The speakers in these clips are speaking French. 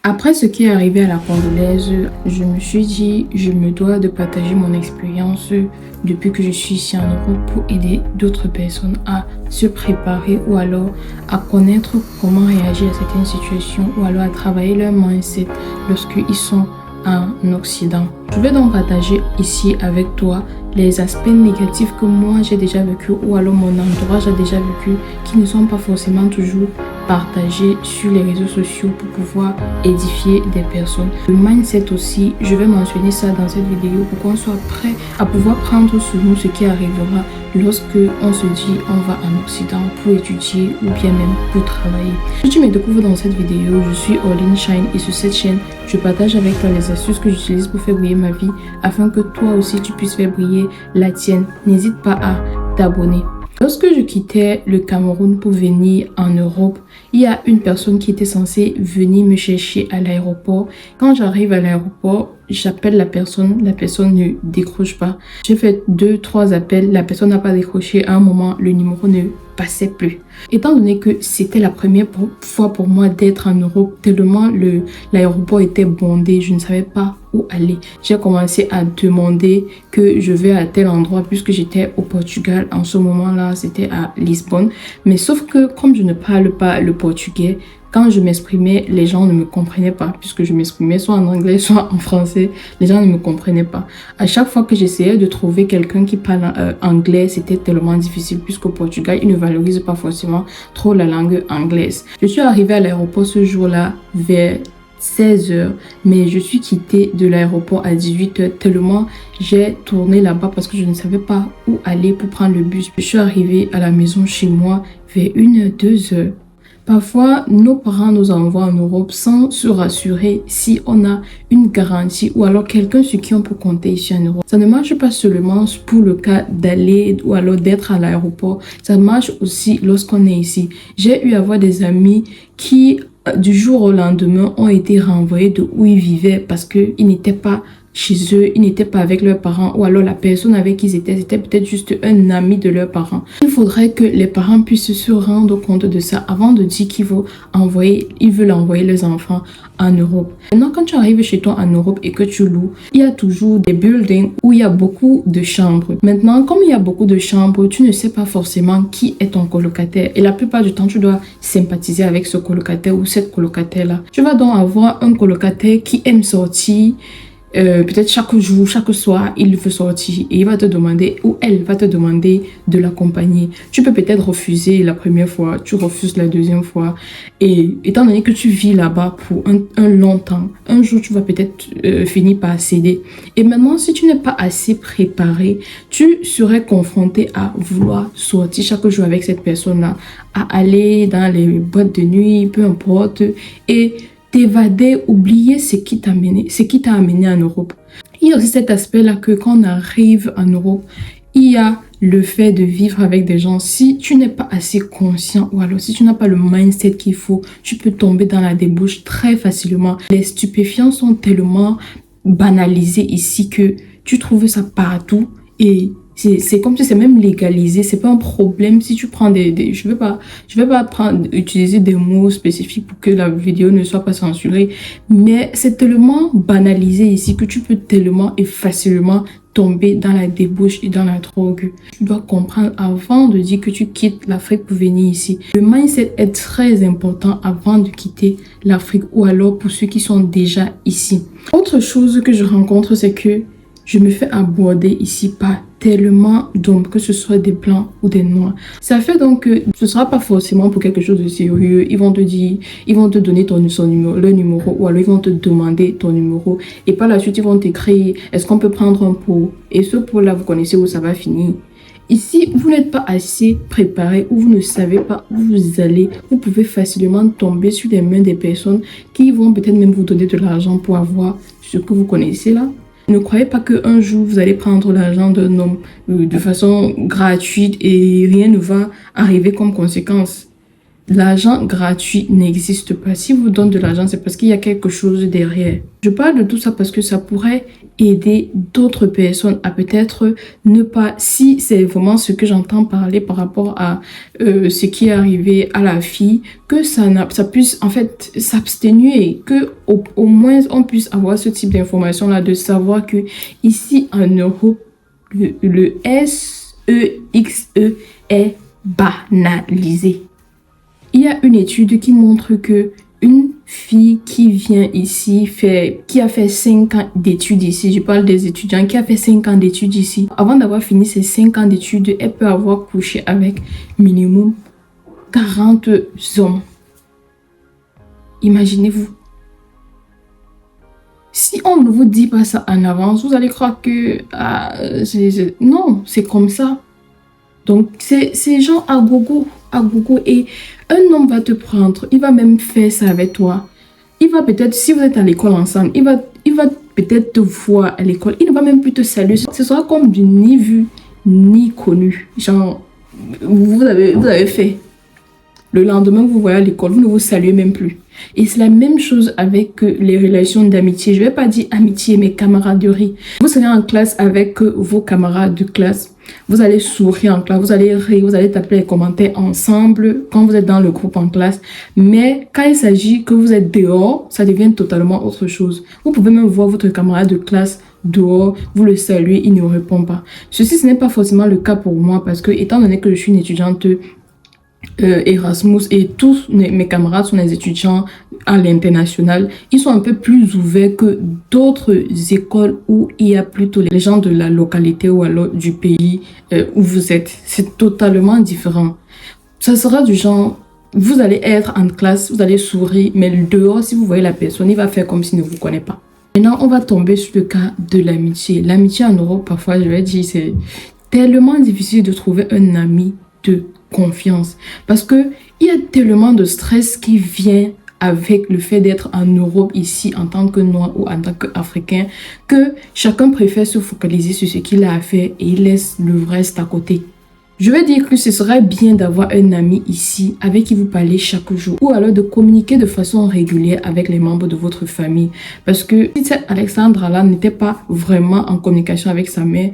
Après ce qui est arrivé à la Congolaise, je me suis dit, je me dois de partager mon expérience depuis que je suis ici en Europe pour aider d'autres personnes à se préparer ou alors à connaître comment réagir à certaines situations ou alors à travailler leur mindset lorsqu'ils sont en Occident. Je vais donc partager ici avec toi les aspects négatifs que moi j'ai déjà vécu ou alors mon entourage a déjà vécu qui ne sont pas forcément toujours partagés sur les réseaux sociaux pour pouvoir édifier des personnes. Le mindset aussi, je vais mentionner ça dans cette vidéo pour qu'on soit prêt à pouvoir prendre sur nous ce qui arrivera lorsque on se dit on va en Occident pour étudier ou bien même pour travailler. Si tu me découvres dans cette vidéo, je suis Orline Shine et sur cette chaîne, je partage avec toi les astuces que j'utilise pour faire briller ma vie afin que toi aussi tu puisses faire briller la tienne. N'hésite pas à t'abonner. Lorsque je quittais le Cameroun pour venir en Europe, il y a une personne qui était censée venir me chercher à l'aéroport. Quand j'arrive à l'aéroport, j'appelle la personne ne décroche pas. J'ai fait 2-3 appels, la personne n'a pas décroché. À un moment, le numéro ne passait plus. Étant donné que c'était la première fois pour moi d'être en Europe, tellement l'aéroport était bondé, je ne savais pas où aller. J'ai commencé à demander que je vais à tel endroit puisque j'étais au Portugal. En ce moment-là, c'était à Lisbonne. Mais sauf que comme je ne parle pas le portugais, quand je m'exprimais, les gens ne me comprenaient pas puisque je m'exprimais soit en anglais, soit en français. Les gens ne me comprenaient pas. À chaque fois que j'essayais de trouver quelqu'un qui parle anglais, c'était tellement difficile puisqu'au Portugal, ils ne valorisent pas forcément trop la langue anglaise. Je suis arrivée à l'aéroport ce jour-là vers 16h, mais je suis quittée de l'aéroport à 18h tellement j'ai tourné là-bas parce que je ne savais pas où aller pour prendre le bus. Je suis arrivée à la maison chez moi vers 1h, 2h. Parfois, nos parents nous envoient en Europe sans se rassurer si on a une garantie ou alors quelqu'un sur qui on peut compter ici en Europe. Ça ne marche pas seulement pour le cas d'aller ou alors d'être à l'aéroport. Ça marche aussi lorsqu'on est ici. J'ai eu à voir des amis qui, du jour au lendemain, ont été renvoyés de où ils vivaient parce qu'ils n'étaient pas chez eux, ils n'étaient pas avec leurs parents ou alors la personne avec qui ils étaient, c'était peut-être juste un ami de leurs parents. Il faudrait que les parents puissent se rendre compte de ça avant de dire qu'ils veulent envoyer leurs enfants en Europe. Maintenant, quand tu arrives chez toi en Europe et que tu loues, il y a toujours des buildings où il y a beaucoup de chambres. Maintenant, comme il y a beaucoup de chambres, tu ne sais pas forcément qui est ton colocataire et la plupart du temps, tu dois sympathiser avec ce colocataire ou cette colocataire-là. Tu vas donc avoir un colocataire qui aime sortir. Peut-être chaque jour, chaque soir, il veut sortir et il va te demander ou elle va te demander de l'accompagner. Tu peux peut-être refuser la première fois, tu refuses la deuxième fois et étant donné que tu vis là-bas pour un long temps, un jour tu vas peut-être finir par céder. Et maintenant, si tu n'es pas assez préparé, tu serais confronté à vouloir sortir chaque jour avec cette personne-là, à aller dans les boîtes de nuit, peu importe, et t'évader, oublier ce qui t'a amené en Europe. Il y a aussi cet aspect-là que quand on arrive en Europe, il y a le fait de vivre avec des gens. Si tu n'es pas assez conscient ou alors si tu n'as pas le mindset qu'il faut, tu peux tomber dans la débauche très facilement. Les stupéfiants sont tellement banalisés ici que tu trouves ça partout et c'est comme si c'est même légalisé, c'est pas un problème si tu prends je vais pas utiliser des mots spécifiques pour que la vidéo ne soit pas censurée, mais c'est tellement banalisé ici que tu peux tellement et facilement tomber dans la débauche et dans la drogue. Tu dois comprendre avant de dire que tu quittes l'Afrique pour venir ici. Le mindset est très important avant de quitter l'Afrique ou alors pour ceux qui sont déjà ici. Autre chose que je rencontre, c'est que je me fais aborder ici par tellement d'hommes, que ce soit des blancs ou des noirs. Ça fait donc que ce ne sera pas forcément pour quelque chose de sérieux. Ils vont te donner leur numéro ou alors ils vont te demander ton numéro. Et par la suite, ils vont t'écrire, est-ce qu'on peut prendre un pot? Et ce pot-là, vous connaissez où ça va finir. Ici, vous n'êtes pas assez préparé ou vous ne savez pas où vous allez. Vous pouvez facilement tomber sur les mains des personnes qui vont peut-être même vous donner de l'argent pour avoir ce que vous connaissez là. Ne croyez pas qu'un jour, vous allez prendre l'argent d'un homme de façon gratuite et rien ne va arriver comme conséquence. l'argent gratuit n'existe pas. Si vous donne de l'argent, c'est parce qu'il y a quelque chose derrière. Je parle de tout ça parce que ça pourrait aider d'autres personnes à peut-être ne pas, si c'est vraiment ce que j'entends parler par rapport à ce qui est arrivé à la fille, que ça puisse en fait s'abstenir, que au moins on puisse avoir ce type d'information là, de savoir que ici en Europe, le SEXE est banalisé. Il y a une étude qui montre que une fille qui vient ici, qui a fait 5 ans d'études ici, je parle des étudiants, qui a fait 5 ans d'études ici, avant d'avoir fini ces 5 ans d'études, elle peut avoir couché avec minimum 40 hommes. Imaginez-vous. Si on ne vous dit pas ça en avance, vous allez croire que non, c'est comme ça. Donc, c'est genre à gogo. Et un homme va te prendre, il va même faire ça avec toi. Il va peut-être, si vous êtes à l'école ensemble, il va peut-être te voir à l'école. Il ne va même plus te saluer. Ce sera comme du ni vu, ni connu. Genre, vous avez fait. Le lendemain que vous voyez à l'école, vous ne vous saluez même plus. Et c'est la même chose avec les relations d'amitié. Je ne vais pas dire amitié, mais camaraderie. Vous serez en classe avec vos camarades de classe. Vous allez sourire en classe, vous allez rire, vous allez taper les commentaires ensemble quand vous êtes dans le groupe en classe. Mais quand il s'agit que vous êtes dehors, ça devient totalement autre chose. Vous pouvez même voir votre camarade de classe dehors, vous le saluez, il ne répond pas. Ceci, ce n'est pas forcément le cas pour moi parce que, étant donné que je suis une étudiante Erasmus et tous mes camarades sont des étudiants à l'international, ils sont un peu plus ouverts que d'autres écoles où il y a plutôt les gens de la localité ou alors du pays où vous êtes. C'est totalement différent. Ça sera du genre, vous allez être en classe, vous allez sourire, mais dehors, si vous voyez la personne, il va faire comme s'il ne vous connaît pas. Maintenant, on va tomber sur le cas de l'amitié. L'amitié en Europe, parfois, je vais dire, c'est tellement difficile de trouver un ami de confiance parce que il y a tellement de stress qui vient avec le fait d'être en Europe ici en tant que noir ou en tant qu'Africain que chacun préfère se focaliser sur ce qu'il a à faire et il laisse le reste à côté. Je vais dire que ce serait bien d'avoir un ami ici avec qui vous parlez chaque jour ou alors de communiquer de façon régulière avec les membres de votre famille. Parce que si cette Alexandra-là n'était pas vraiment en communication avec sa mère,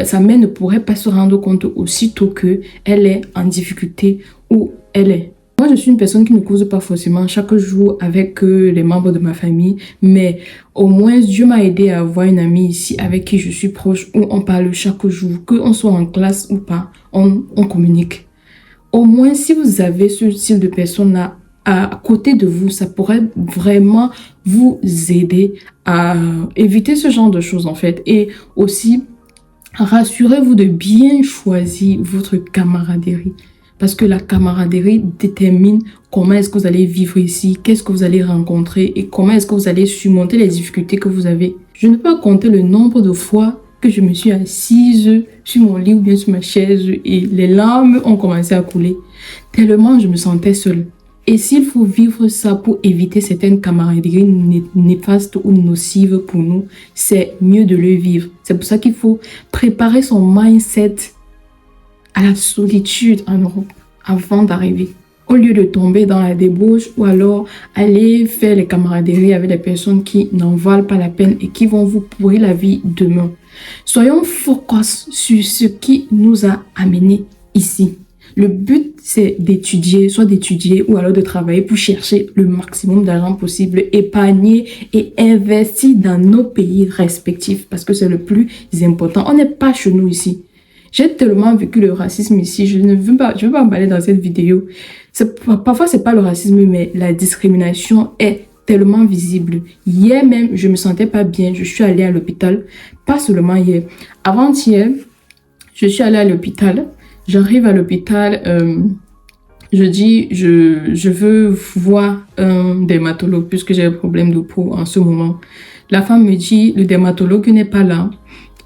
sa mère ne pourrait pas se rendre compte aussitôt qu'elle est en difficulté ou elle est. Moi, je suis une personne qui ne cause pas forcément chaque jour avec les membres de ma famille, mais au moins, Dieu m'a aidé à avoir une amie ici avec qui je suis proche, où on parle chaque jour, qu'on soit en classe ou pas, on communique. Au moins, si vous avez ce style de personne-là à côté de vous, ça pourrait vraiment vous aider à éviter ce genre de choses en fait. Et aussi, rassurez-vous de bien choisir votre camaraderie. Parce que la camaraderie détermine comment est-ce que vous allez vivre ici, qu'est-ce que vous allez rencontrer et comment est-ce que vous allez surmonter les difficultés que vous avez. Je ne peux pas compter le nombre de fois que je me suis assise sur mon lit ou bien sur ma chaise et les larmes ont commencé à couler. Tellement je me sentais seule. Et s'il faut vivre ça pour éviter certaines camaraderies néfastes ou nocives pour nous, c'est mieux de le vivre. C'est pour ça qu'il faut préparer son mindset à la solitude en Europe avant d'arriver. Au lieu de tomber dans la débauche ou alors aller faire les camaraderies avec des personnes qui n'en valent pas la peine et qui vont vous pourrir la vie demain. Soyons focus sur ce qui nous a amenés ici. Le but, c'est d'étudier, soit d'étudier ou alors de travailler pour chercher le maximum d'argent possible, épargner et investir dans nos pays respectifs parce que c'est le plus important. On n'est pas chez nous ici. J'ai tellement vécu le racisme ici, je ne veux pas emballer dans cette vidéo. Parfois, c'est pas le racisme, mais la discrimination est tellement visible. Hier même, je me sentais pas bien, je suis allée à l'hôpital. Pas seulement hier. Avant-hier, je suis allée à l'hôpital. J'arrive à l'hôpital, je dis, je veux voir un dermatologue puisque j'ai un problème de peau en ce moment. La femme me dit, le dermatologue n'est pas là.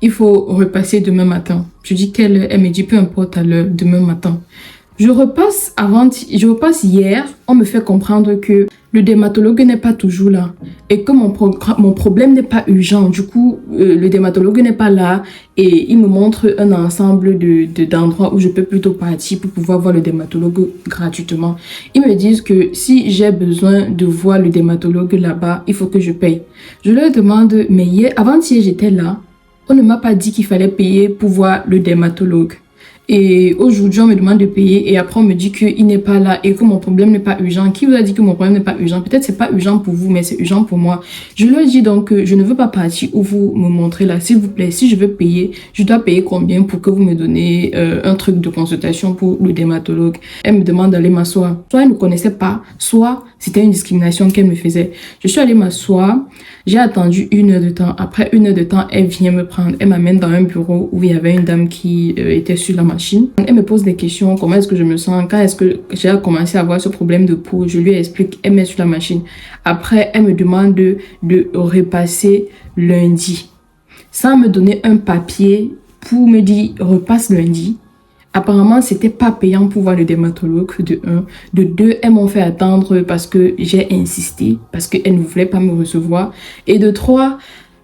Il faut repasser demain matin. Je dis quelle heure? Elle me dit peu importe à l'heure, demain matin. Je repasse hier. On me fait comprendre que le dermatologue n'est pas toujours là et que mon problème n'est pas urgent. Du coup, le dermatologue n'est pas là et il me montre un ensemble d'endroits où je peux plutôt partir pour pouvoir voir le dermatologue gratuitement. Ils me disent que si j'ai besoin de voir le dermatologue là-bas, il faut que je paye. Je leur demande, mais avant-hier, j'étais là. On ne m'a pas dit qu'il fallait payer pour voir le dermatologue. Et aujourd'hui, on me demande de payer et après, on me dit qu'il n'est pas là et que mon problème n'est pas urgent. Qui vous a dit que mon problème n'est pas urgent? Peut-être c'est pas urgent pour vous, mais c'est urgent pour moi. Je leur dis donc que je ne veux pas partir où vous me montrez là. S'il vous plaît, si je veux payer, je dois payer combien pour que vous me donnez un truc de consultation pour le dermatologue? Elle me demande d'aller m'asseoir. Soit elle ne connaissait pas, soit c'était une discrimination qu'elle me faisait. Je suis allée m'asseoir. J'ai attendu 1 heure de temps. Après 1 heure de temps, elle vient me prendre. Elle m'amène dans un bureau où il y avait une dame qui était sur la machine. Elle me pose des questions. Comment est-ce que je me sens? Quand est-ce que j'ai commencé à avoir ce problème de peau? Je lui explique. Elle met sur la machine. Après, elle me demande de repasser lundi. Sans me donner un papier pour me dire repasse lundi. Apparemment, c'était pas payant pour voir le dermatologue, de 1. De 2, elles m'ont fait attendre parce que j'ai insisté, parce qu'elles ne voulaient pas me recevoir. Et de 3,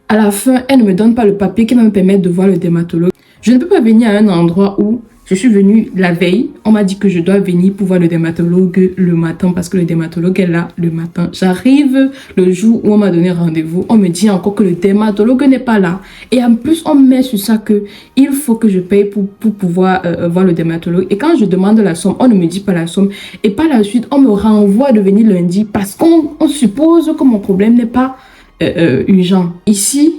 à la fin, elles ne me donnent pas le papier qui va me permettre de voir le dermatologue. Je ne peux pas venir à un endroit où je suis venue la veille. On m'a dit que je dois venir pour voir le dermatologue le matin parce que le dermatologue est là le matin. J'arrive le jour où on m'a donné rendez-vous. On me dit encore que le dermatologue n'est pas là. Et en plus, on met sur ça que il faut que je paye pour pouvoir voir le dermatologue. Et quand je demande la somme, on ne me dit pas la somme. Et par la suite, on me renvoie de venir lundi parce qu'on suppose que mon problème n'est pas urgent. Ici,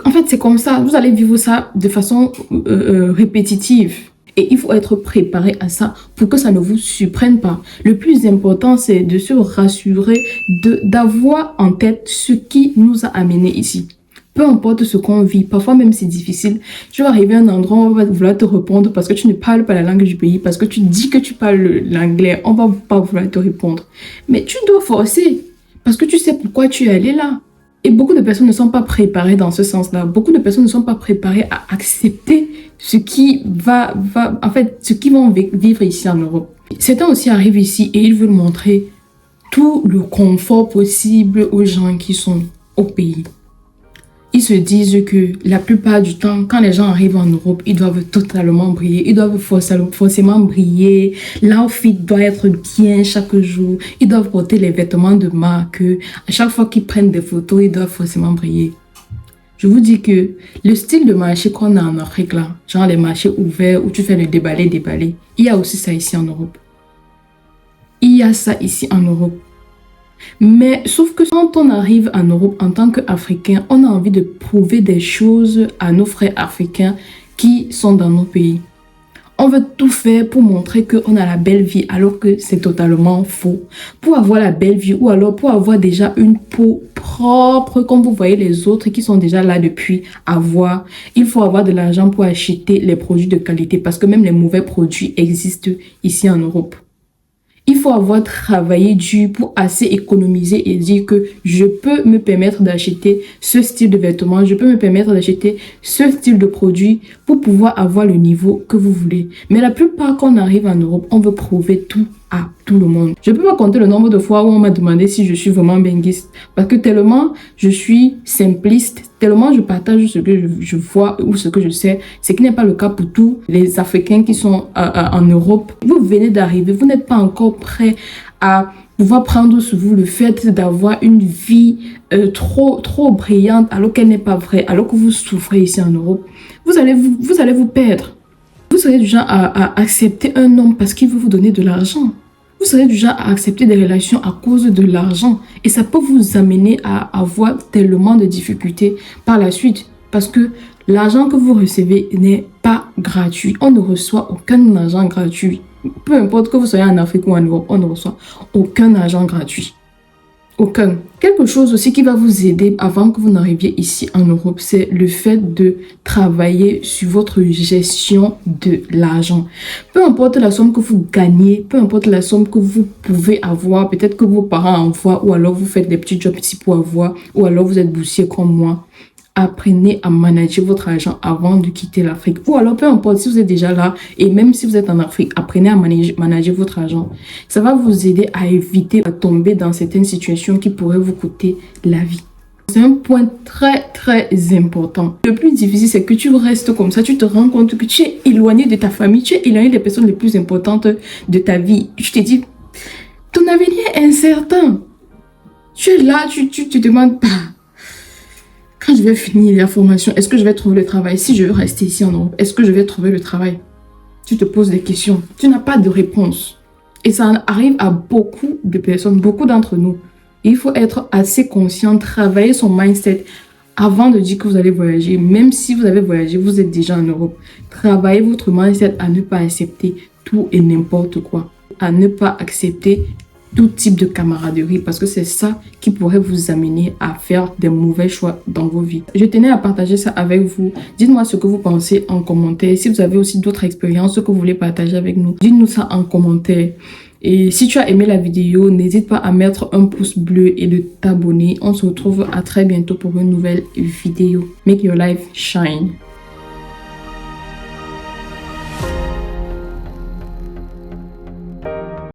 en fait, c'est comme ça. Vous allez vivre ça de façon répétitive. Et il faut être préparé à ça pour que ça ne vous surprenne pas. Le plus important, c'est de se rassurer, d'avoir en tête ce qui nous a amenés ici. Peu importe ce qu'on vit, parfois même c'est difficile. Tu vas arriver à un endroit où on va vouloir te répondre parce que tu ne parles pas la langue du pays, parce que tu dis que tu parles l'anglais, on va pas vouloir te répondre. Mais tu dois forcer parce que tu sais pourquoi tu es allé là. Et beaucoup de personnes ne sont pas préparées dans ce sens-là. Beaucoup de personnes ne sont pas préparées à accepter ce qui ce qu'ils vont vivre ici en Europe. Certains aussi arrivent ici et ils veulent montrer tout le confort possible aux gens qui sont au pays. Ils se disent que la plupart du temps, quand les gens arrivent en Europe, ils doivent totalement briller. Ils doivent forcément briller. L'outfit doit être bien chaque jour. Ils doivent porter les vêtements de marque. À chaque fois qu'ils prennent des photos, ils doivent forcément briller. Je vous dis que le style de marché qu'on a en Afrique, là, genre les marchés ouverts où tu fais le déballer, il y a aussi ça ici en Europe. Il y a ça ici en Europe. Mais sauf que quand on arrive en Europe en tant qu'Africain, on a envie de prouver des choses à nos frères africains qui sont dans nos pays. On veut tout faire pour montrer qu'on a la belle vie alors que c'est totalement faux. Pour avoir la belle vie ou alors pour avoir déjà une peau propre comme vous voyez les autres qui sont déjà là depuis avoir, il faut avoir de l'argent pour acheter les produits de qualité parce que même les mauvais produits existent ici en Europe. Il faut avoir travaillé dur pour assez économiser et dire que je peux me permettre d'acheter ce style de vêtements, je peux me permettre d'acheter ce style de produit pour pouvoir avoir le niveau que vous voulez. Mais la plupart quand on arrive en Europe, on veut prouver tout à tout le monde. Je ne peux pas compter le nombre de fois où on m'a demandé si je suis vraiment benguiste parce que tellement je suis simpliste, tellement je partage ce que je vois ou ce que je sais, ce qui n'est pas le cas pour tous les Africains qui sont en Europe. Vous venez d'arriver, vous n'êtes pas encore prêt à pouvoir prendre sur vous le fait d'avoir une vie trop brillante alors qu'elle n'est pas vraie, alors que vous souffrez ici en Europe. Vous allez vous perdre. Vous serez du genre à accepter un homme parce qu'il veut vous donner de l'argent. Vous serez du genre à accepter des relations à cause de l'argent. Et ça peut vous amener à avoir tellement de difficultés par la suite. Parce que l'argent que vous recevez n'est pas gratuit. On ne reçoit aucun argent gratuit. Peu importe que vous soyez en Afrique ou en Europe, on ne reçoit aucun argent gratuit. Aucun. Quelque chose aussi qui va vous aider avant que vous n'arriviez ici en Europe, c'est le fait de travailler sur votre gestion de l'argent. Peu importe la somme que vous gagnez, peu importe la somme que vous pouvez avoir, peut-être que vos parents envoient ou alors vous faites des petits jobs ici pour avoir, ou alors vous êtes boursier comme moi. apprenez à manager votre argent avant de quitter l'Afrique. Ou alors, peu importe si vous êtes déjà là et même si vous êtes en Afrique, apprenez à manager votre argent. Ça va vous aider à éviter de tomber dans certaines situations qui pourraient vous coûter la vie. C'est un point très très important. Le plus difficile, c'est que tu restes comme ça, tu te rends compte que tu es éloigné de ta famille, tu es éloigné des personnes les plus importantes de ta vie. Je te dis, ton avenir est incertain. Tu es là, tu te demandes pas. Quand je vais finir la formation, est-ce que je vais trouver le travail? Si je veux rester ici en Europe, est-ce que je vais trouver le travail? Tu te poses des questions. Tu n'as pas de réponse. Et ça arrive à beaucoup de personnes, beaucoup d'entre nous. Il faut être assez conscient, travailler son mindset avant de dire que vous allez voyager. Même si vous avez voyagé, vous êtes déjà en Europe. Travaillez votre mindset à ne pas accepter tout et n'importe quoi. À ne pas accepter tout type de camaraderie parce que c'est ça qui pourrait vous amener à faire des mauvais choix dans vos vies. Je tenais à partager ça avec vous. Dites-moi ce que vous pensez en commentaire. Si vous avez aussi d'autres expériences que vous voulez partager avec nous, dites-nous ça en commentaire. Et si tu as aimé la vidéo, n'hésite pas à mettre un pouce bleu et de t'abonner. On se retrouve à très bientôt pour une nouvelle vidéo. Make your life shine.